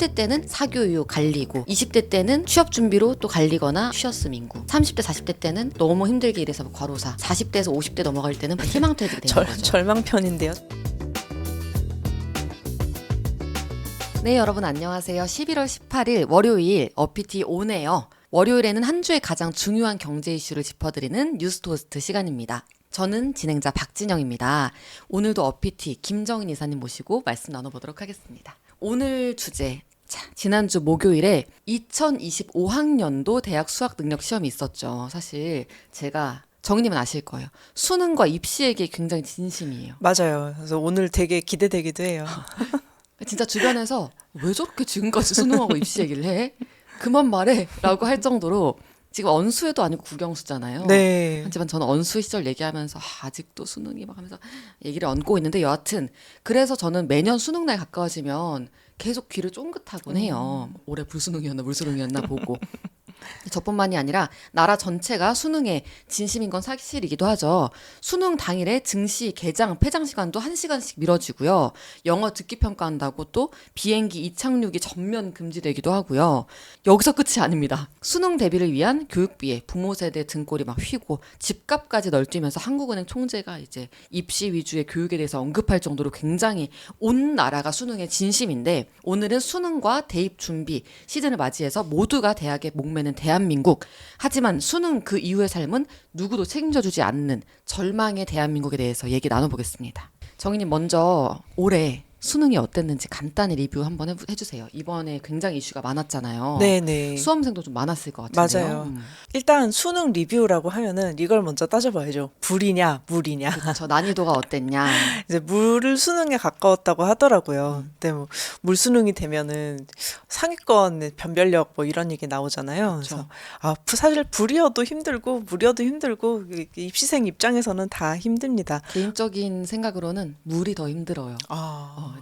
10대 때는 사교육 갈리고 20대 때는 취업 준비로 또 갈리거나 쉬었음 인구 30대 40대 때는 너무 힘들게 일해서 과로사 40대에서 50대 넘어갈 때는 희망퇴직이 되는 거죠. 절망편인데요. 네, 여러분 안녕하세요. 11월 18일 월요일 어피티 오네요. 월요일에는 한 주의 가장 중요한 경제 이슈를 짚어드리는 뉴스토스트 시간입니다. 저는 진행자 박진영입니다. 오늘도 어피티 김정인 이사님 모시고 말씀 나눠보도록 하겠습니다. 오늘 주제, 지난주 목요일에 2025학년도 대학 수학 능력 시험이 있었죠. 사실 제가 정인님은 아실 거예요. 수능과 입시에게 굉장히 진심이에요. 맞아요. 그래서 오늘 되게 기대되기도 해요. 진짜 주변에서 왜 저렇게 지금까지 수능하고 입시 얘기를 해? 그만 말해! 라고 할 정도로 지금 언수회도 아니고 국영수잖아요. 네. 하지만 저는 언수 시절 얘기하면서 아직도 수능이 막 하면서 얘기를 얹고 있는데 여하튼 그래서 저는 매년 수능날 가까워지면 계속 귀를 쫑긋하곤 해요. 올해 불수능이었나 물수능이었나 보고. 저뿐만이 아니라 나라 전체가 수능에 진심인 건 사실이기도 하죠. 수능 당일에 증시, 개장, 폐장 시간도 1시간씩 미뤄지고요. 영어 듣기 평가한다고 또 비행기 이착륙이 전면 금지되기도 하고요. 여기서 끝이 아닙니다. 수능 대비를 위한 교육비에 부모 세대 등골이 막 휘고 집값까지 널뛰면서 한국은행 총재가 이제 입시 위주의 교육에 대해서 언급할 정도로 굉장히 온 나라가 수능에 진심인데 오늘은 수능과 대입 준비 시즌을 맞이해서 모두가 대학에 목매는 대한민국. 하지만 수능 그 이후의 삶은 누구도 책임져주지 않는 절망의 대한민국에 대해서 얘기 나눠보겠습니다. 정인님 먼저 올해 수능이 어땠는지 간단히 리뷰 한번 해주세요. 이번에 굉장히 이슈가 많았잖아요. 네네. 수험생도 좀 많았을 것 같은데요. 맞아요. 일단 수능 리뷰라고 하면은 이걸 먼저 따져봐야죠. 불이냐, 물이냐. 그렇죠. 난이도가 어땠냐. 이제 물 수능에 가까웠다고 하더라고요. 근데 뭐 물 수능이 되면은 상위권 변별력 뭐 이런 얘기 나오잖아요. 그렇죠. 그래서 사실 불이어도 힘들고 물이어도 힘들고 입시생 입장에서는 다 힘듭니다. 개인적인 생각으로는 물이 더 힘들어요.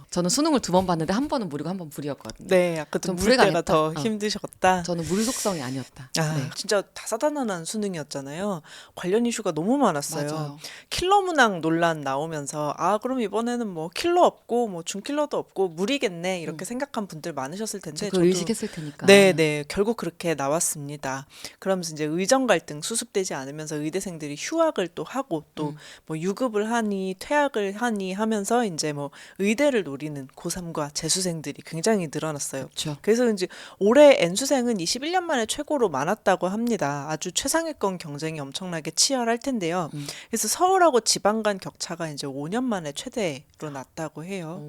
저는 수능을 2번 봤는데 한 번은 물이고 한 번 불이었거든요. 네, 아까 전 물 물에 때가 강했다. 더 힘드셨다. 저는 물 속성이 아니었다. 네. 진짜 다사다난한 수능이었잖아요. 관련 이슈가 너무 많았어요. 맞아요. 킬러 문항 논란 나오면서 그럼 이번에는 뭐 킬러 없고 뭐 중킬러도 없고 물이겠네 이렇게 생각한 분들 많으셨을 텐데 그걸 의식했을 테니까. 네, 결국 그렇게 나왔습니다. 그러면서 이제 의정 갈등 수습되지 않으면서 의대생들이 휴학을 또 하고 또 뭐 유급을 하니 퇴학을 하니 하면서 이제 뭐 의대를 노리는 고3과 재수생들이 굉장히 늘어났어요. 그렇죠. 그래서 이제 올해 N수생은 21년 만에 최고로 많았다고 합니다. 아주 최상위권 경쟁이 엄청나게 치열할 텐데요. 그래서 서울하고 지방 간 격차가 이제 5년 만에 최대로 났다고 해요.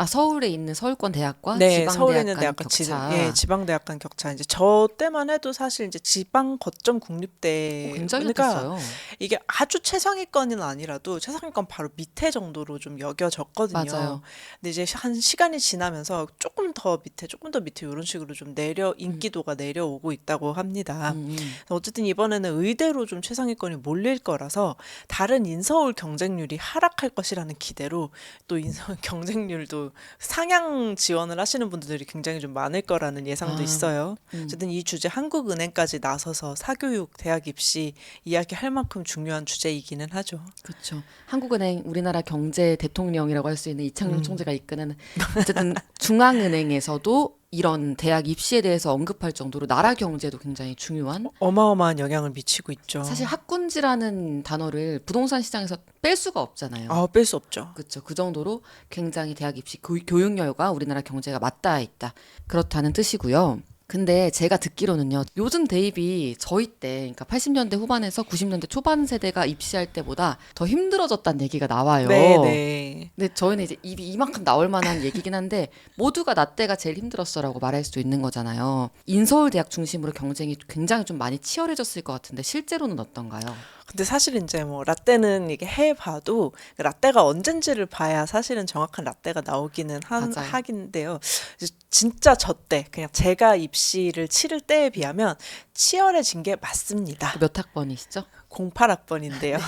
서울에 있는 서울권 대학과 네, 지방 서울에 대학 있는 간 대학과 격차. 지방 대학 간 격차. 이제 저 때만 해도 사실 이제 지방 거점 국립대 굉장히 그러니까 높았어요. 이게 아주 최상위권은 아니라도 최상위권 바로 밑에 정도로 좀 여겨졌거든요. 맞아요. 근데 이제 한 시간이 지나면서 조금 더 밑에 이런 식으로 좀 인기도가 내려오고 있다고 합니다. 어쨌든 이번에는 의대로 좀 최상위권이 몰릴 거라서 다른 인서울 경쟁률이 하락할 것이라는 기대로 또 인서울 경쟁률도 상향 지원을 하시는 분들이 굉장히 좀 많을 거라는 예상도 있어요. 어쨌든 이 주제 한국은행까지 나서서 사교육, 대학 입시 이야기할 만큼 중요한 주제이기는 하죠. 그렇죠. 한국은행 우리나라 경제 대통령이라고 할 수 있는 이창용 총재가 이끄는 어쨌든 중앙은행에서도 이런 대학 입시에 대해서 언급할 정도로 나라 경제도 굉장히 중요한 어마어마한 영향을 미치고 있죠. 사실 학군지라는 단어를 부동산 시장에서 뺄 수가 없잖아요. 뺄 수 없죠. 그렇죠. 그 정도로 굉장히 대학 입시 교육열과 우리나라 경제가 맞닿아 있다. 그렇다는 뜻이고요. 근데 제가 듣기로는요. 요즘 대입이 저희 때 그러니까 80년대 후반에서 90년대 초반 세대가 입시할 때보다 더 힘들어졌다는 얘기가 나와요. 네. 근데 저희는 이제 입이 이만큼 나올 만한 얘기긴 한데 모두가 나 때가 제일 힘들었어라고 말할 수도 있는 거잖아요. 인서울 대학 중심으로 경쟁이 굉장히 좀 많이 치열해졌을 것 같은데 실제로는 어떤가요? 근데 사실 이제 뭐 라떼는 이게 해봐도 라떼가 언젠지를 봐야 사실은 정확한 라떼가 나오기는 맞아요. 하긴데요. 진짜 저 때 그냥 제가 입시를 치를 때에 비하면 치열해진 게 맞습니다. 몇 학번이시죠? 08학번인데요.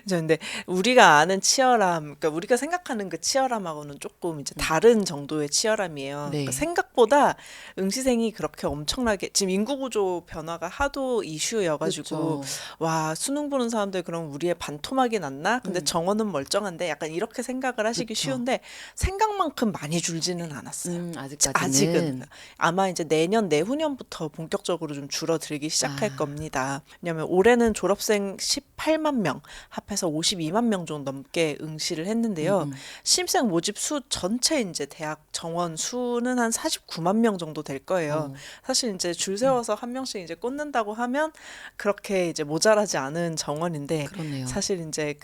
저 근데 우리가 아는 치열함, 그러니까 우리가 생각하는 그 치열함하고는 조금 이제 다른 정도의 치열함이에요. 네. 그러니까 생각보다 응시생이 그렇게 엄청나게 지금 인구 구조 변화가 하도 이슈여가지고 그쵸. 와 수능 보는 사람들 그럼 우리의 반토막이 났나? 근데 정원은 멀쩡한데 약간 이렇게 생각을 하시기 그쵸. 쉬운데 생각만큼 많이 줄지는 않았어요. 아직까지는. 아직은 아마 이제 내년 내후년부터 본격적으로 좀 줄어들기 시작할 아. 겁니다. 왜냐하면 올해는 졸업생 18만 명 합해서 52만 명 정도 넘게 응시를 했는데요. 신입생 모집 수 전체 이제 대학 정원 수는 한 49만 명 정도 될 거예요. 사실 이제 줄 세워서 한 명씩 이제 꽂는다고 하면 그렇게 이제 모자라지 않은 정원인데 그렇네요. 사실 이제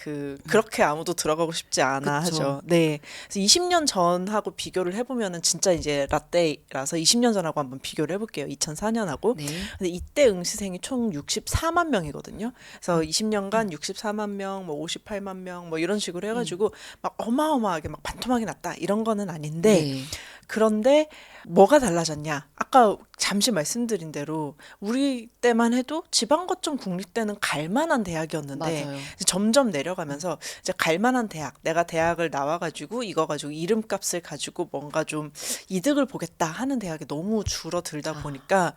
그렇게 아무도 들어가고 싶지 않아 그쵸. 하죠. 네. 그래서 20년 전하고 비교를 해보면은 진짜 이제 라떼라서 20년 전하고 한번 비교를 해볼게요. 2004년하고. 네. 근데 이때 응시생이 총 64만 명이거든요. 그래서 20년간 64만 명, 뭐 58만 명, 뭐 이런 식으로 해가지고 막 어마어마하게 막 반토막이 났다 이런 거는 아닌데 네. 그런데 뭐가 달라졌냐? 아까 잠시 말씀드린 대로 우리 때만 해도 지방거점 국립대는 갈만한 대학이었는데 맞아요. 이제 점점 내려가면서 이제 갈만한 대학, 내가 대학을 나와가지고 이거 가지고 이름값을 가지고 뭔가 좀 이득을 보겠다 하는 대학이 너무 줄어들다 보니까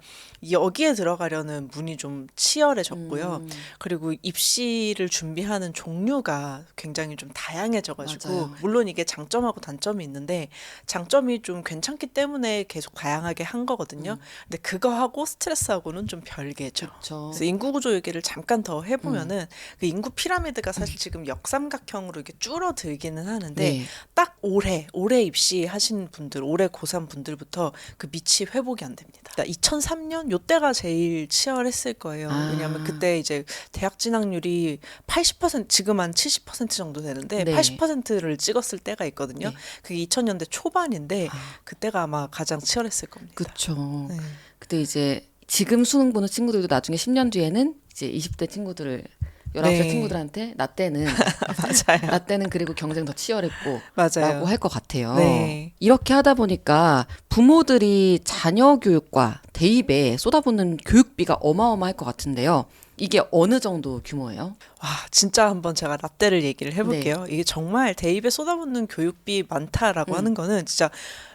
여기에 들어가려는 문이 좀 치열해졌고요. 그리고 입시를 준비하는 종류가 굉장히 좀 다양해져가지고 맞아요. 물론 이게 장점하고 단점이 있는데 장점이 좀 괜찮기 때문에 계속 다양하게 한 거거든요. 근데 그거하고 스트레스하고는 좀 별개죠. 그쵸. 그래서 인구 구조 얘기를 잠깐 더 해보면은 그 인구 피라미드가 사실 지금 역삼각형으로 이렇게 줄어들기는 하는데 네. 딱 올해 입시하신 분들, 올해 고3 분들부터 그 밑이 회복이 안 됩니다. 그러니까 2003년 요때가 제일 치열했을 거예요. 아. 왜냐하면 그때 이제 대학 진학률이 80% 지금 한 70% 정도 되는데 네. 80%를 찍었을 때가 있거든요. 네. 그게 2000년대 초반인데 그때가 아마 가장 치열했을 겁니다. 그쵸. 네. 그때 이제 지금 수능 보는 친구들도 나중에 10년 뒤에는 이제 20대 친구들을 19살 네. 친구들한테 나 때는 맞아요. 나 때는 그리고 경쟁 더 치열했고 맞아요. 라고 할 것 같아요. 네. 이렇게 하다 보니까 부모들이 자녀 교육과 대입에 쏟아붓는 교육비가 어마어마할 것 같은데요. 이게 어느 정도 규모예요? 와, 진짜 한번 제가 라떼를 얘기를 해볼게요. 네. 이게 정말 대입에 쏟아붓는 교육비 많다라고 하는 거는 진짜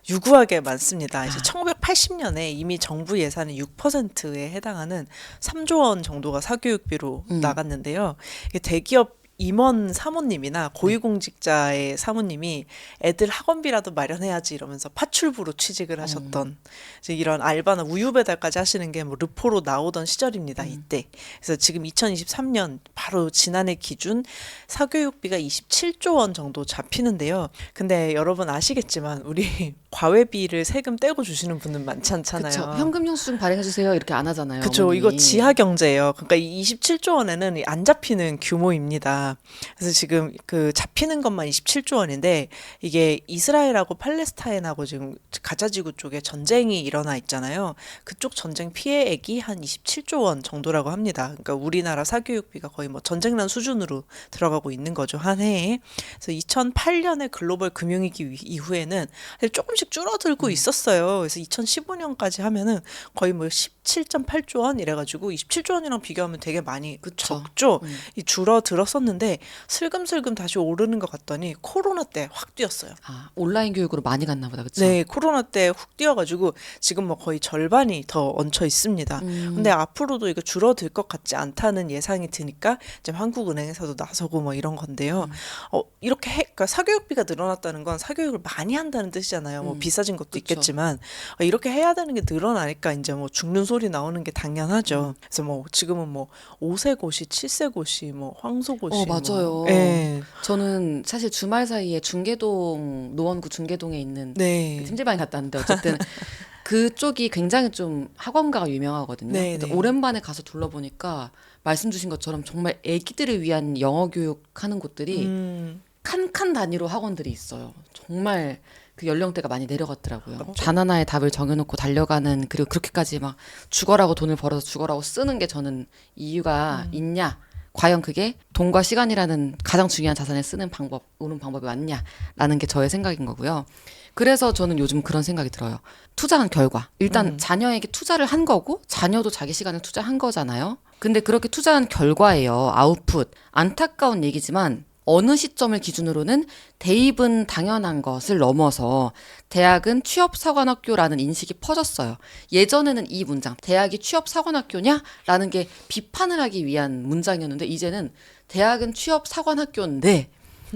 유구하게 많습니다. 이제 1980년에 이미 정부 예산의 6%에 해당하는 3조 원 정도가 사교육비로 나갔는데요. 이게 대기업 임원 사모님이나 고위공직자의 사모님이 애들 학원비라도 마련해야지 이러면서 파출부로 취직을 하셨던 이제 이런 알바나 우유 배달까지 하시는 게 뭐 르포로 나오던 시절입니다. 이때. 그래서 지금 2023년 바로 지난해 기준 사교육비가 27조 원 정도 잡히는데요. 근데 여러분 아시겠지만 우리 과외비를 세금 떼고 주시는 분은 많지 않잖아요. 그쵸. 현금 영수증 발행해 주세요. 이렇게 안 하잖아요. 그쵸. 어머니. 이거 지하 경제예요. 그러니까 이 27조 원에는 안 잡히는 규모입니다. 그래서 지금 그 잡히는 것만 27조 원인데 이게 이스라엘하고 팔레스타인하고 지금 가자지구 쪽에 전쟁이 일어나 있잖아요. 그쪽 전쟁 피해액이 한 27조 원 정도라고 합니다. 그러니까 우리나라 사교육비가 거의 뭐 전쟁 난 수준으로 들어가고 있는 거죠. 한 해에. 그래서 2008년에 글로벌 금융위기 이후에는 조금씩 줄어들고 있었어요. 그래서 2015년까지 하면은 거의 뭐 17.8조 원 이래가지고 27조 원이랑 비교하면 되게 많이 그쵸. 적죠. 이 줄어들었었는데 슬금슬금 다시 오르는 것 같더니 코로나 때 확 뛰었어요. 아, 온라인 교육으로 많이 갔나 보다. 그쵸? 네, 코로나 때 훅 뛰어가지고 지금 뭐 거의 절반이 더 얹혀 있습니다. 근데 앞으로도 이거 줄어들 것 같지 않다는 예상이 드니까 지금 한국은행에서도 나서고 뭐 이런 건데요. 이렇게 그러니까 사교육비가 늘어났다는 건 사교육을 많이 한다는 뜻이잖아요. 뭐 비싸진 것도 그쵸. 있겠지만 이렇게 해야 되는 게 늘어나니까 이제 뭐 죽는 소리 나오는 게 당연하죠. 그래서 뭐 지금은 뭐 5세고시, 7세고시, 뭐 황소고시, 맞아요. 네. 저는 사실 주말 사이에 중계동 노원구 중계동에 있는 네. 찜질방에 갔다 왔는데 어쨌든 그쪽이 굉장히 좀 학원가가 유명하거든요. 네, 그래서 네. 오랜만에 가서 둘러보니까 말씀 주신 것처럼 정말 아기들을 위한 영어 교육하는 곳들이 칸칸 단위로 학원들이 있어요. 정말 그 연령대가 많이 내려갔더라고요. 단 하나의 답을 정해놓고 달려가는 그리고 그렇게까지 막 죽어라고 돈을 벌어서 죽어라고 쓰는 게 저는 이유가 있냐? 과연 그게 돈과 시간이라는 가장 중요한 자산을 쓰는 방법, 옳은 방법이 맞냐라는 게 저의 생각인 거고요. 그래서 저는 요즘 그런 생각이 들어요. 투자한 결과 일단 자녀에게 투자를 한 거고 자녀도 자기 시간을 투자한 거잖아요. 근데 그렇게 투자한 결과예요. 아웃풋. 안타까운 얘기지만 어느 시점을 기준으로는 대입은 당연한 것을 넘어서 대학은 취업사관학교라는 인식이 퍼졌어요. 예전에는 이 문장, 대학이 취업사관학교냐? 라는 게 비판을 하기 위한 문장이었는데 이제는 대학은 취업사관학교인데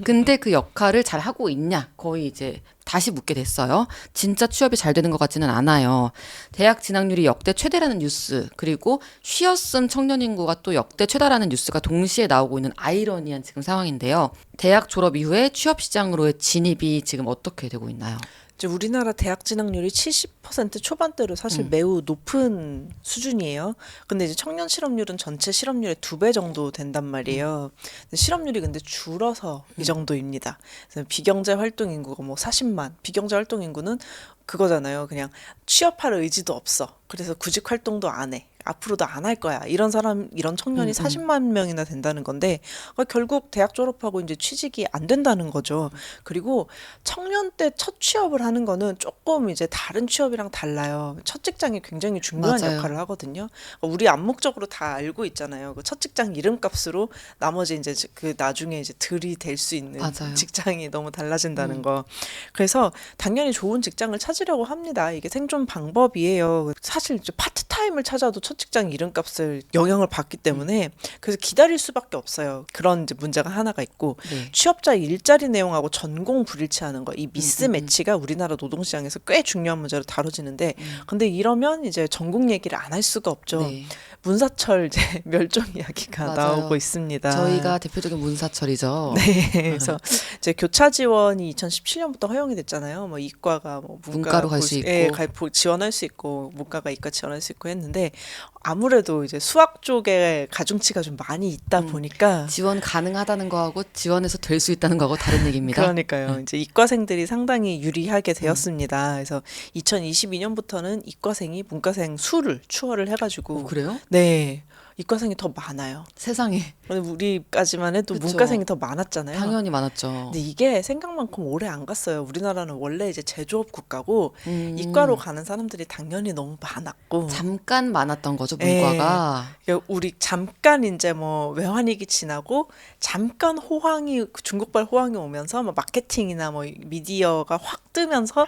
근데 그 역할을 잘 하고 있냐? 거의 이제 다시 묻게 됐어요. 진짜 취업이 잘 되는 것 같지는 않아요. 대학 진학률이 역대 최대라는 뉴스, 그리고 쉬었음 청년 인구가 또 역대 최다라는 뉴스가 동시에 나오고 있는 아이러니한 지금 상황인데요. 대학 졸업 이후에 취업 시장으로의 진입이 지금 어떻게 되고 있나요? 이제 우리나라 대학 진학률이 70% 초반대로 사실 매우 높은 수준이에요. 근데 이제 청년 실업률은 전체 실업률의 2배 정도 된단 말이에요. 근데 실업률이 근데 줄어서 이 정도입니다. 그래서 비경제 활동 인구가 뭐 40만, 비경제 활동 인구는 그거잖아요. 그냥 취업할 의지도 없어. 그래서 구직 활동도 안 해. 앞으로도 안 할 거야. 이런 사람, 이런 청년이 40만 명이나 된다는 건데, 결국 대학 졸업하고 이제 취직이 안 된다는 거죠. 그리고 청년 때 첫 취업을 하는 거는 조금 이제 다른 취업이랑 달라요. 첫 직장이 굉장히 중요한 맞아요. 역할을 하거든요. 우리 암묵적으로 다 알고 있잖아요. 그 첫 직장 이름값으로 나머지 이제 그 나중에 이제 들이 될 수 있는 맞아요. 직장이 너무 달라진다는 거. 그래서 당연히 좋은 직장을 찾으려고 합니다. 이게 생존 방법이에요. 사실 이제 파트타임을 찾아도 첫 직장 이름값을 영향을 받기 때문에 그래서 기다릴 수밖에 없어요. 그런 이제 문제가 하나가 있고 네. 취업자 일자리 내용하고 전공 불일치하는 거, 이 미스매치가 우리나라 노동시장에서 꽤 중요한 문제로 다뤄지는데 근데 이러면 이제 전공 얘기를 안 할 수가 없죠. 네. 문사철 이제 멸종 이야기가 맞아요. 나오고 있습니다. 저희가 대표적인 문사철이죠. 네, 그래서 이제 교차 지원이 2017년부터 허용이 됐잖아요. 뭐 이과가 뭐 문과로 갈 수 예, 있고. 지원할 수 있고 문과가 이과 지원할 수 있고 했는데 아무래도 이제 수학 쪽에 가중치가 좀 많이 있다 보니까 지원 가능하다는 거하고 지원해서 될 수 있다는 거하고 다른 얘기입니다. 그러니까요. 이제 이과생들이 상당히 유리하게 되었습니다. 그래서 2022년부터는 이과생이 문과생 수를 추월을 해가지고 그래요? 네. 이과생이 더 많아요. 세상에. 근데 우리까지만 해도 그쵸. 문과생이 더 많았잖아요. 당연히 많았죠. 근데 이게 생각만큼 오래 안 갔어요. 우리나라는 원래 이제 제조업 국가고 이과로 가는 사람들이 당연히 너무 많았고 잠깐 많았던 거죠, 예. 문과가. 그러니까 우리 잠깐 이제 뭐 외환위기 지나고 잠깐 호황이 중국발 호황이 오면서 뭐 마케팅이나 뭐 미디어가 확 뜨면서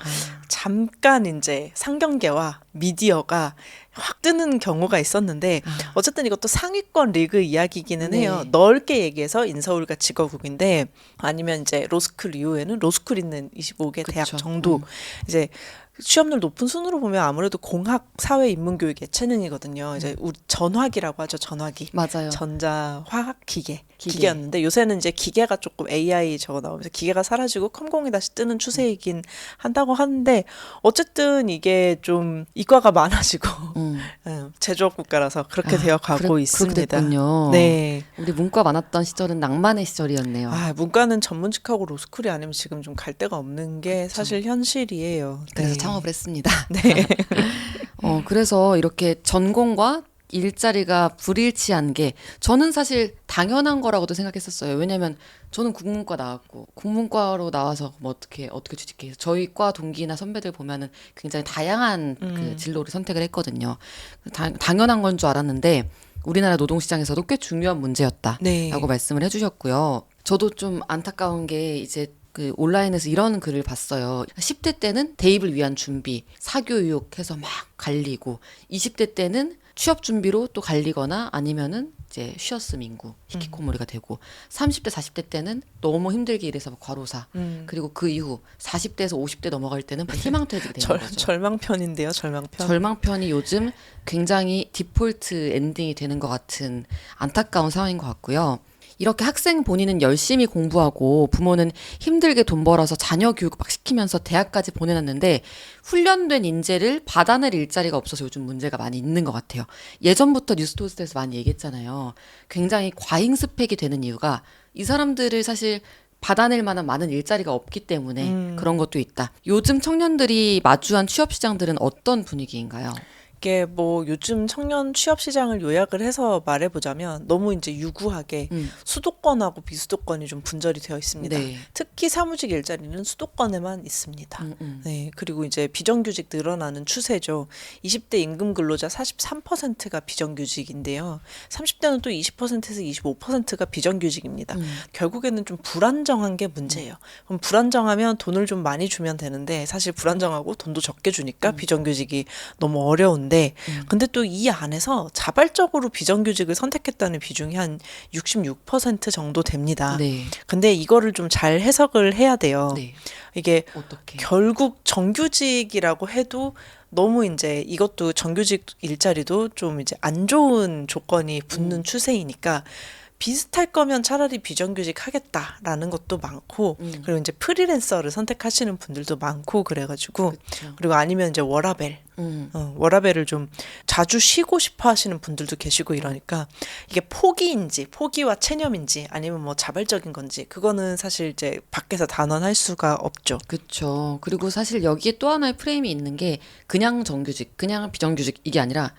잠깐 이제 상경계와 미디어가 확 뜨는 경우가 있었는데 어쨌든 이것도 상위권 리그 이야기기는 네. 해요. 넓게 얘기해서 인서울과 직업국인데 아니면 이제 로스쿨 이후에는 로스쿨 있는 25개 대학 그쵸. 정도 이제 취업률 높은 순으로 보면 아무래도 공학, 사회, 인문교육 예체능이거든요. 이제 우리 전화기라고 하죠. 전화기. 맞아요. 전자, 화학, 기계. 기계였는데 요새는 이제 기계가 조금 AI 저거 나오면서 기계가 사라지고 컴공이 다시 뜨는 추세이긴 한다고 하는데 어쨌든 이게 좀 이과가 많아지고 제조업 국가라서 그렇게 되어 가고 있습니다. 그렇게 됐군요. 네. 우리 문과 많았던 시절은 낭만의 시절이었네요. 문과는 전문직하고 로스쿨이 아니면 지금 좀 갈 데가 없는 게 사실 현실이에요. 그래서 네. 창업을 했습니다. 네. 그래서 이렇게 전공과 일자리가 불일치한 게 저는 사실 당연한 거라고도 생각했었어요. 왜냐면 저는 국문과 나왔고 국문과로 나와서 뭐 어떻게 취직해서 저희 과 동기나 선배들 보면은 굉장히 다양한 그 진로를 선택을 했거든요. 당연한 건 줄 알았는데 우리나라 노동시장에서도 꽤 중요한 문제였다라고 네. 말씀을 해주셨고요. 저도 좀 안타까운 게 이제 그 온라인에서 이런 글을 봤어요. 10대 때는 대입을 위한 준비, 사교육 해서 막 갈리고 20대 때는 취업 준비로 또 갈리거나 아니면은 이제 쉬었음 인구, 히키코모리가 되고 30대, 40대 때는 너무 힘들게 일해서 뭐 과로사 그리고 그 이후 40대에서 50대 넘어갈 때는 희망퇴직이 되는 거죠. 절망편인데요, 절망편. 절망편이 요즘 굉장히 디폴트 엔딩이 되는 것 같은 안타까운 상황인 것 같고요. 이렇게 학생 본인은 열심히 공부하고 부모는 힘들게 돈 벌어서 자녀 교육 막 시키면서 대학까지 보내놨는데 훈련된 인재를 받아낼 일자리가 없어서 요즘 문제가 많이 있는 것 같아요. 예전부터 뉴스토스트에서 많이 얘기했잖아요. 굉장히 과잉 스펙이 되는 이유가 이 사람들을 사실 받아낼 만한 많은 일자리가 없기 때문에 그런 것도 있다. 요즘 청년들이 마주한 취업 시장들은 어떤 분위기인가요? 이게 뭐 요즘 청년 취업 시장을 요약을 해서 말해보자면 너무 이제 유구하게 수도권하고 비수도권이 좀 분절이 되어 있습니다. 네. 특히 사무직 일자리는 수도권에만 있습니다. 네, 그리고 이제 비정규직 늘어나는 추세죠. 20대 임금 근로자 43%가 비정규직인데요. 30대는 또 20%에서 25%가 비정규직입니다. 결국에는 좀 불안정한 게 문제예요. 그럼 불안정하면 돈을 좀 많이 주면 되는데 사실 불안정하고 돈도 적게 주니까 비정규직이 너무 어려운데 근데 또 이 안에서 자발적으로 비정규직을 선택했다는 비중이 한 66% 정도 됩니다. 네. 근데 이거를 좀 잘 해석을 해야 돼요. 네. 이게 어떻게? 결국 정규직이라고 해도 너무 이제 이것도 정규직 일자리도 좀 이제 안 좋은 조건이 붙는 추세이니까 비슷할 거면 차라리 비정규직 하겠다라는 것도 많고 그리고 이제 프리랜서를 선택하시는 분들도 많고 그래가지고 그쵸. 그리고 아니면 이제 워라벨 워라벨을 좀 자주 쉬고 싶어 하시는 분들도 계시고 이러니까 이게 포기와 체념인지 아니면 뭐 자발적인 건지 그거는 사실 이제 밖에서 단언할 수가 없죠. 그렇죠. 그리고 사실 여기에 또 하나의 프레임이 있는 게 그냥 정규직, 그냥 비정규직 이게 아니라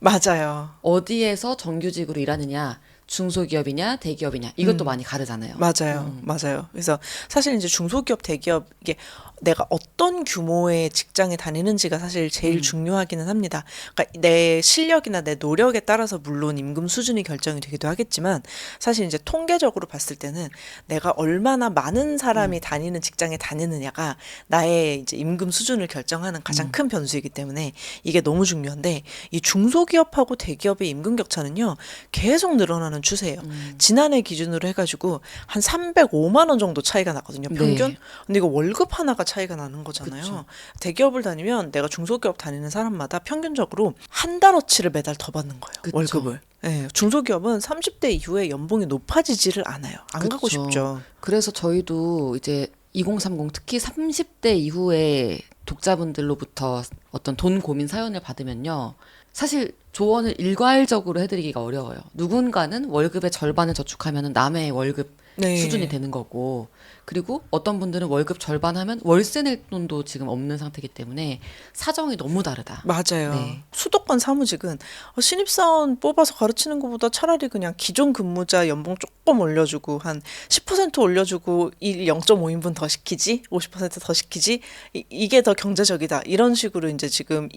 맞아요. 어디에서 정규직으로 일하느냐, 중소기업이냐, 대기업이냐 이것도 많이 가르잖아요. 맞아요. 그래서 사실 이제 중소기업, 대기업 이게 내가 어떤 규모의 직장에 다니는지가 사실 제일 중요하기는 합니다. 그러니까 내 실력이나 내 노력에 따라서 물론 임금 수준이 결정이 되기도 하겠지만 사실 이제 통계적으로 봤을 때는 내가 얼마나 많은 사람이 다니는 직장에 다니느냐가 나의 이제 임금 수준을 결정하는 가장 큰 변수이기 때문에 이게 너무 중요한데 이 중소기업하고 대기업의 임금 격차는요 계속 늘어나는 추세예요. 지난해 기준으로 해가지고 한 305만 원 정도 차이가 나거든요. 평균. 네. 근데 이거 월급 하나가 차이가 나는 거잖아요. 그쵸. 대기업을 다니면 내가 중소기업 다니는 사람마다 평균적으로 한 달어치를 매달 더 받는 거예요. 그쵸. 월급을. 예, 중소기업은 30대 이후에 연봉이 높아지지를 않아요. 안 가고 그쵸. 싶죠. 그래서 저희도 이제 2030 특히 30대 이후에 독자분들로부터 어떤 돈 고민 사연을 받으면요. 사실 조언을 일괄적으로 해드리기가 어려워요. 누군가는 월급의 절반을 저축하면 남의 월급 네. 수준이 되는 거고, 그리고 어떤 분들은 월급 절반 하면 월세 낼 돈도 지금 없는 상태이기 때문에 사정이 너무 다르다. 맞아요. 네. 수도권 사무직은 신입사원 뽑아서 가르치는 것보다 차라리 그냥 기존 근무자 연봉 조금 올려주고 한 10% 올려주고 일 0.5인분 더 시키지, 50%더 시키지, 이게 더 경제적이다. 이런 식으로 이제 지금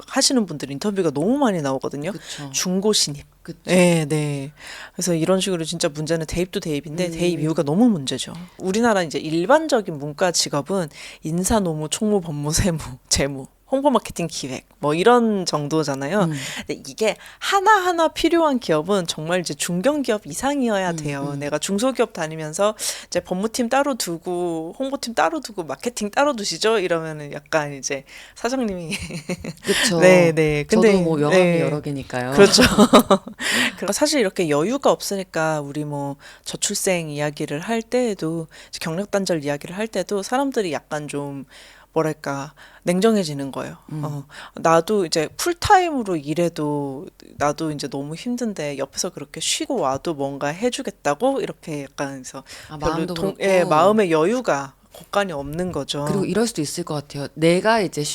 하시는 분들 인터뷰가 너무 많이 나오거든요. 그쵸. 중고 신입. 그쵸. 네. 그래서 이런 식으로 진짜 문제는 대입도 대입인데 대입 이유가 너무 문제죠. 우리나라 이제 일반적인 문과 직업은 인사, 노무, 총무, 법무, 세무, 재무, 홍보 마케팅 기획 뭐 이런 정도잖아요. 근데 이게 하나하나 필요한 기업은 정말 이제 중견기업 이상이어야 돼요. 내가 중소기업 다니면서 이제 법무팀 따로 두고 홍보팀 따로 두고 마케팅 따로 두시죠? 이러면은 약간 이제 사장님이 그쵸. 네. 근데 저도 뭐 명함이 네. 여러 개니까요. 그렇죠. 그리고 사실 이렇게 여유가 없으니까 우리 뭐 저출생 이야기를 할 때에도 경력 단절 이야기를 할 때도 사람들이 약간 좀 뭐랄까 냉정해지는 거예요. 나도 이제 풀타임으로 일해도 나도 이제 너무 힘든데 옆에서 그렇게 쉬고 와도 뭔가 해주겠다고 이렇게 약간 해서 마음도 그렇고. 마음의 여유가 곳간이 없는 거죠. 그리고 이럴 수도 있을 것 같아요. 내가 이제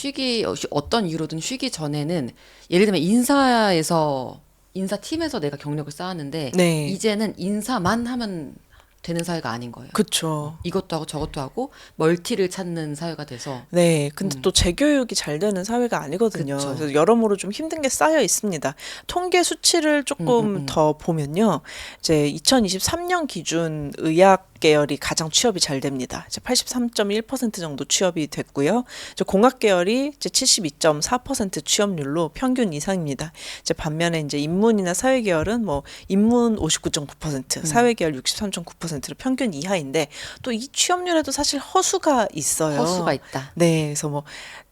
어떤 이유로든 쉬기 전에는 예를 들면 인사팀에서 내가 경력을 쌓았는데 네. 이제는 인사만 하면 되는 사회가 아닌 거예요. 그쵸. 이것도 하고 저것도 하고 멀티를 찾는 사회가 돼서 네, 근데 또 재교육이 잘 되는 사회가 아니거든요. 그쵸. 그래서 여러모로 좀 힘든 게 쌓여 있습니다. 통계 수치를 조금 더 보면요. 이제 2023년 기준 의학 계열이 가장 취업이 잘 됩니다. 이제 83.1% 정도 취업이 됐고요. 이제 공학 계열이 이제 72.4% 취업률로 평균 이상입니다. 이제 반면에 이제 인문이나 사회 계열은 뭐 인문 59.9%, 사회 계열 63.9%로 평균 이하인데 또 이 취업률에도 사실 허수가 있어요. 허수가 있다. 네, 그래서 뭐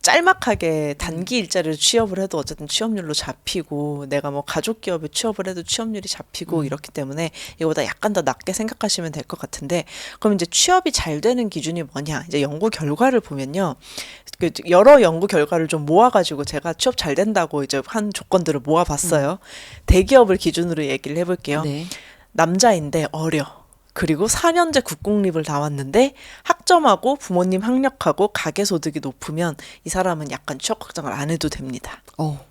짤막하게 단기 일자리를 취업을 해도 어쨌든 취업률로 잡히고 내가 뭐 가족 기업에 취업을 해도 취업률이 잡히고 이렇기 때문에 이거보다 약간 더 낮게 생각하시면 될 것 같은데 그럼 이제 취업이 잘 되는 기준이 뭐냐? 이제 연구 결과를 보면요. 그 여러 연구 결과를 좀 모아가지고 제가 취업 잘 된다고 이제 한 조건들을 모아봤어요. 대기업을 기준으로 얘기를 해볼게요. 네. 남자인데 어려. 그리고 4년제 국공립을 나왔는데 학점하고 부모님 학력하고 가계소득이 높으면 이 사람은 약간 취업 걱정을 안 해도 됩니다.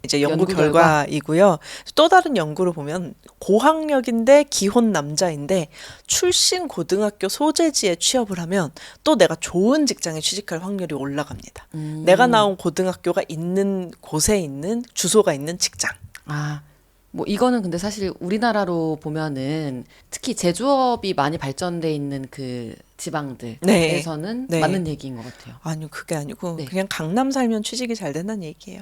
이제 연구 결과이고요. 또 다른 연구를 보면 고학력인데 기혼 남자인데 출신 고등학교 소재지에 취업을 하면 또 내가 좋은 직장에 취직할 확률이 올라갑니다. 내가 나온 고등학교가 있는 곳에 있는 주소가 있는 직장. 뭐 이거는 근데 사실 우리나라로 보면은 특히 제조업이 많이 발전돼 있는 그 지방들에서는 네. 맞는 얘기인 것 같아요. 아니요, 그게 아니고 네. 그냥 강남 살면 취직이 잘 된다는 얘기예요.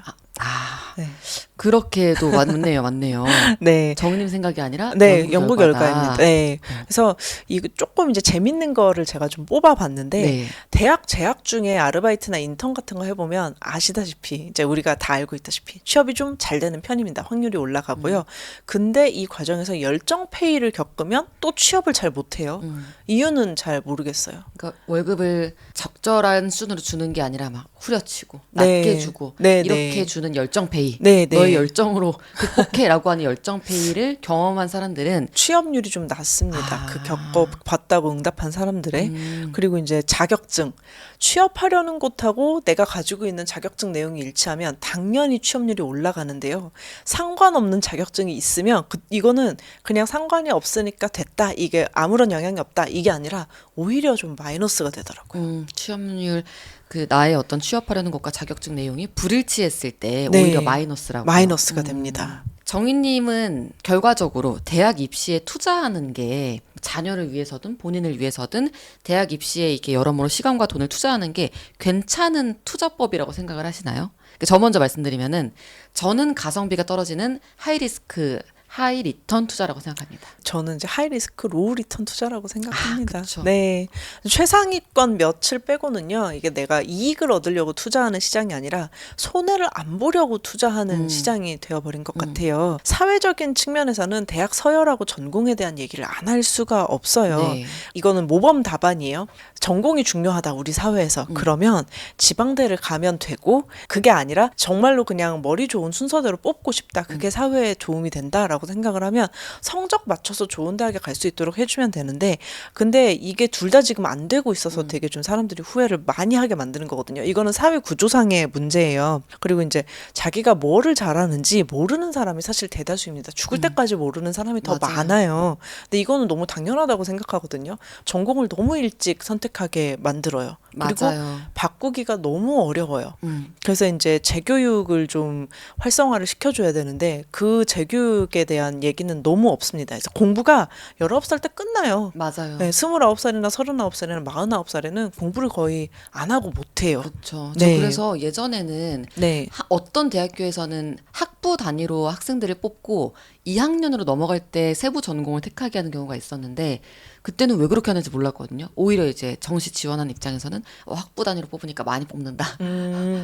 네. 그렇게도 맞네요, 맞네요. 네. 정님 생각이 아니라 네, 연구 결과다. 결과입니다. 네. 그래서 이거 조금 이제 재밌는 거를 제가 좀 뽑아봤는데 네. 대학 재학 중에 아르바이트나 인턴 같은 거 해보면 아시다시피 이제 우리가 다 알고 있다시피 취업이 좀 잘 되는 편입니다. 확률이 올라가고요. 근데 이 과정에서 열정 페이를 겪으면 또 취업을 잘 못해요. 이유는 잘 모르겠어요. 그러니까 월급을 적절한 수준으로 주는 게 아니라 막 후려치고 낮게 네. 주고 네, 이렇게 네. 주는 열정페이 네, 네. 너의 열정으로 극복해라고 하는 열정페이를 경험한 사람들은 취업률이 좀 낮습니다. 그 겪어봤다고 응답한 사람들의. 그리고 이제 자격증. 취업하려는 곳하고 내가 가지고 있는 자격증 내용이 일치하면 당연히 취업률이 올라가는데요. 상관없는 자격증이 있으면 이거는 그냥 상관이 없으니까 됐다. 이게 아무런 영향이 없다. 이게 아니라 오히려 좀 마이너스가 되더라고요. 취업률 그 나의 어떤 취업하려는 것과 자격증 내용이 불일치했을 때 네. 오히려 마이너스라고. 마이너스가 됩니다. 정희님은 결과적으로 대학 입시에 투자하는 게 자녀를 위해서든 본인을 위해서든 대학 입시에 이렇게 여러모로 시간과 돈을 투자하는 게 괜찮은 투자법이라고 생각을 하시나요? 저 먼저 말씀드리면은 저는 가성비가 떨어지는 하이리스크 하이 리턴 투자라고 생각합니다. 저는 이제 하이 리스크 로우 리턴 투자라고 생각합니다. 그쵸. 네. 최상위권 며칠 빼고는요. 이게 내가 이익을 얻으려고 투자하는 시장이 아니라 손해를 안 보려고 투자하는 시장이 되어버린 것 같아요. 사회적인 측면에서는 대학 서열하고 전공에 대한 얘기를 안 할 수가 없어요. 네. 이거는 모범 답안이에요. 전공이 중요하다 우리 사회에서. 그러면 지방대를 가면 되고 그게 아니라 정말로 그냥 머리 좋은 순서대로 뽑고 싶다. 그게 사회에 도움이 된다라고 생각을 하면 성적 맞춰서 좋은 대학에 갈 수 있도록 해주면 되는데 근데 이게 둘 다 지금 안 되고 있어서 되게 좀 사람들이 후회를 많이 하게 만드는 거거든요. 이거는 사회 구조상의 문제예요. 그리고 이제 자기가 뭐를 잘하는지 모르는 사람이 사실 대다수입니다. 죽을 때까지 모르는 사람이 더 맞아요. 많아요. 근데 이거는 너무 당연하다고 생각하거든요. 전공을 너무 일찍 선택하게 만들어요. 그리고 맞아요. 바꾸기가 너무 어려워요. 그래서 이제 재교육을 좀 활성화를 시켜줘야 되는데 그 재교육에 대한 얘기는 너무 없습니다. 그래서 공부가 19살 때 끝나요. 맞아요. 네, 29살이나 39살이나 49살에는 공부를 거의 안 하고 못 해요. 그렇죠. 네. 저 그래서 예전에는 네. 어떤 대학교에서는 학부 단위로 학생들을 뽑고 2학년으로 넘어갈 때 세부 전공을 택하게 하는 경우가 있었는데 그때는 왜 그렇게 하는지 몰랐거든요. 오히려 이제 정시 지원하는 입장에서는 학부 단위로 뽑으니까 많이 뽑는다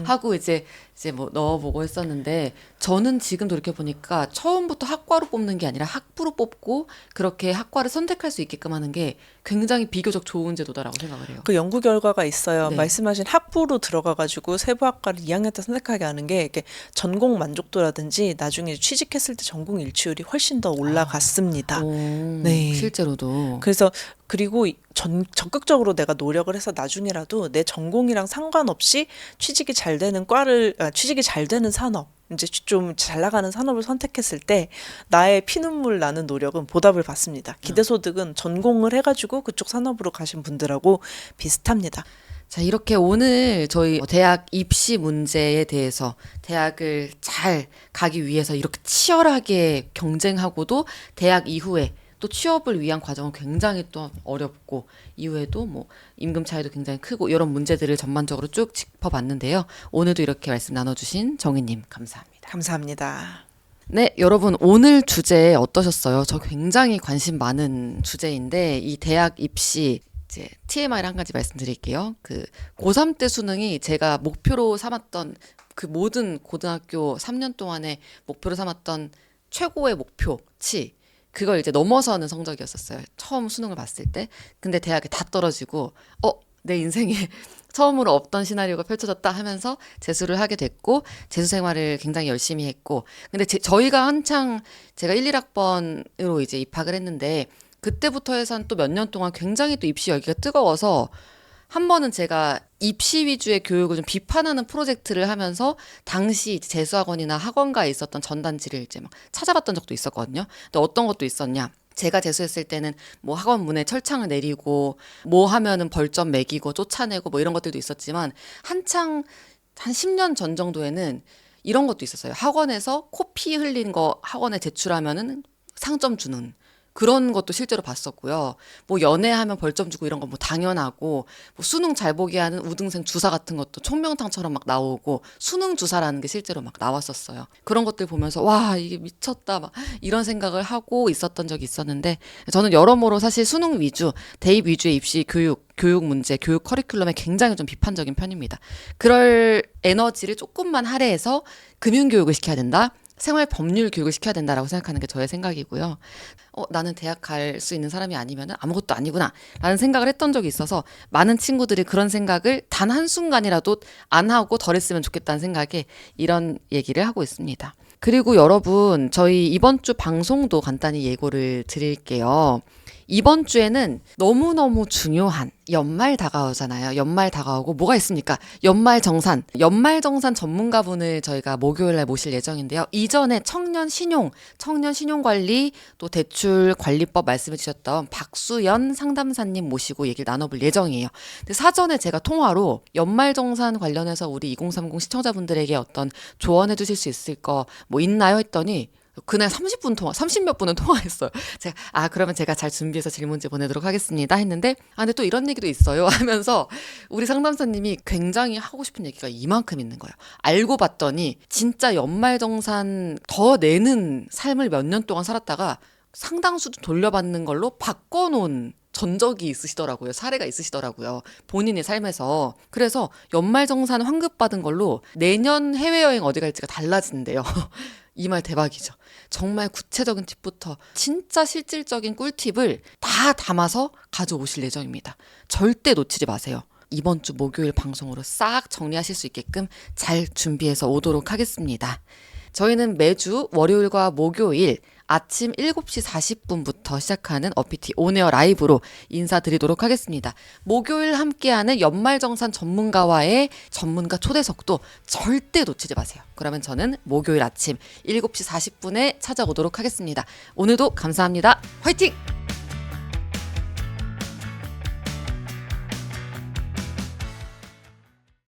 하고 이제 뭐 넣어보고 했었는데 저는 지금 돌이켜 보니까 처음부터 학과로 뽑는 게 아니라 학부로 뽑고 그렇게 학과를 선택할 수 있게끔 하는 게 굉장히 비교적 좋은 제도다라고 생각을 해요. 그 연구 결과가 있어요. 네. 말씀하신 학부로 들어가가지고 세부학과를 2학년 때 선택하게 하는 게 이렇게 전공 만족도라든지 나중에 취직했을 때 전공 일치율이 훨씬 더 올라갔습니다. 네. 실제로도. 그래서 그리고 적극적으로 내가 노력을 해서 나중에라도 내 전공이랑 상관없이 취직이 잘 되는 취직이 잘 되는 산업, 이제 좀 잘 나가는 산업을 선택했을 때 나의 피눈물 나는 노력은 보답을 받습니다. 기대소득은 전공을 해가지고 그쪽 산업으로 가신 분들하고 비슷합니다. 자, 이렇게 오늘 저희 대학 입시 문제에 대해서 대학을 잘 가기 위해서 이렇게 치열하게 경쟁하고도 대학 이후에 또 취업을 위한 과정은 굉장히 또 어렵고 이후에도 뭐 임금 차이도 굉장히 크고 이런 문제들을 전반적으로 쭉 짚어봤는데요. 오늘도 이렇게 말씀 나눠주신 정희님 감사합니다. 감사합니다. 네, 여러분 오늘 주제 어떠셨어요? 저 굉장히 관심 많은 주제인데 이 대학 입시 이제 TMI를 한 가지 말씀드릴게요. 그 고3 때 수능이 제가 목표로 삼았던 그 모든 고등학교 3년 동안에 목표로 삼았던 최고의 목표치 그걸 이제 넘어서는 성적이었었어요. 처음 수능을 봤을 때. 근데 대학에 다 떨어지고 내 인생에 처음으로 없던 시나리오가 펼쳐졌다 하면서 재수를 하게 됐고 재수 생활을 굉장히 열심히 했고 근데 저희가 한창 제가 1, 1학번으로 이제 입학을 했는데 그때부터 해서 한 또 몇 년 동안 굉장히 또 입시 열기가 뜨거워서 한 번은 제가 입시 위주의 교육을 좀 비판하는 프로젝트를 하면서 당시 재수학원이나 학원가에 있었던 전단지를 이제 막 찾아봤던 적도 있었거든요. 근데 어떤 것도 있었냐? 제가 재수했을 때는 뭐 학원 문에 철창을 내리고 뭐 하면은 벌점 매기고 쫓아내고 뭐 이런 것들도 있었지만 한창 한 10년 전 정도에는 이런 것도 있었어요. 학원에서 코피 흘린 거 학원에 제출하면은 상점 주는 그런 것도 실제로 봤었고요. 뭐 연애하면 벌점 주고 이런 거 뭐 당연하고 뭐 수능 잘 보게 하는 우등생 주사 같은 것도 총명탕처럼 막 나오고 수능 주사라는 게 실제로 막 나왔었어요. 그런 것들 보면서 와 이게 미쳤다 막 이런 생각을 하고 있었던 적이 있었는데 저는 여러모로 사실 수능 위주, 대입 위주의 입시 교육 문제, 교육 커리큘럼에 굉장히 좀 비판적인 편입니다. 그럴 에너지를 조금만 할애해서 금융교육을 시켜야 된다. 생활 법률 교육을 시켜야 된다라고 생각하는 게 저의 생각이고요. 나는 대학 갈 수 있는 사람이 아니면 아무것도 아니구나 라는 생각을 했던 적이 있어서 많은 친구들이 그런 생각을 단 한순간이라도 안 하고 덜 했으면 좋겠다는 생각에 이런 얘기를 하고 있습니다. 그리고 여러분 저희 이번 주 방송도 간단히 예고를 드릴게요. 이번 주에는 너무너무 중요한 연말 다가오잖아요. 연말 다가오고 뭐가 있습니까? 연말정산 전문가분을 저희가 목요일날 모실 예정인데요. 이전에 청년 신용관리 또 대출 관리법 말씀해 주셨던 박수연 상담사님 모시고 얘기를 나눠볼 예정이에요. 근데 사전에 제가 통화로 연말정산 관련해서 우리 2030 시청자분들에게 어떤 조언해 주실 수 있을 거 뭐 있나요? 했더니 그날 30몇 분은 통화했어요. 그러면 제가 잘 준비해서 질문지 보내도록 하겠습니다. 했는데, 근데 또 이런 얘기도 있어요. 하면서 우리 상담사님이 굉장히 하고 싶은 얘기가 이만큼 있는 거예요. 알고 봤더니 진짜 연말정산 더 내는 삶을 몇 년 동안 살았다가 상당수도 돌려받는 걸로 바꿔놓은 전적이 있으시더라고요. 사례가 있으시더라고요. 본인의 삶에서. 그래서 연말정산 환급받은 걸로 내년 해외여행 어디 갈지가 달라진대요. 이 말 대박이죠. 정말 구체적인 팁부터 진짜 실질적인 꿀팁을 다 담아서 가져오실 예정입니다. 절대 놓치지 마세요. 이번 주 목요일 방송으로 싹 정리하실 수 있게끔 잘 준비해서 오도록 하겠습니다. 저희는 매주 월요일과 목요일 아침 7시 40분부터 시작하는 어피티 온에어 라이브로 인사드리도록 하겠습니다. 목요일 함께하는 연말정산 전문가와의 전문가 초대석도 절대 놓치지 마세요. 그러면 저는 목요일 아침 7시 40분에 찾아오도록 하겠습니다. 오늘도 감사합니다. 화이팅!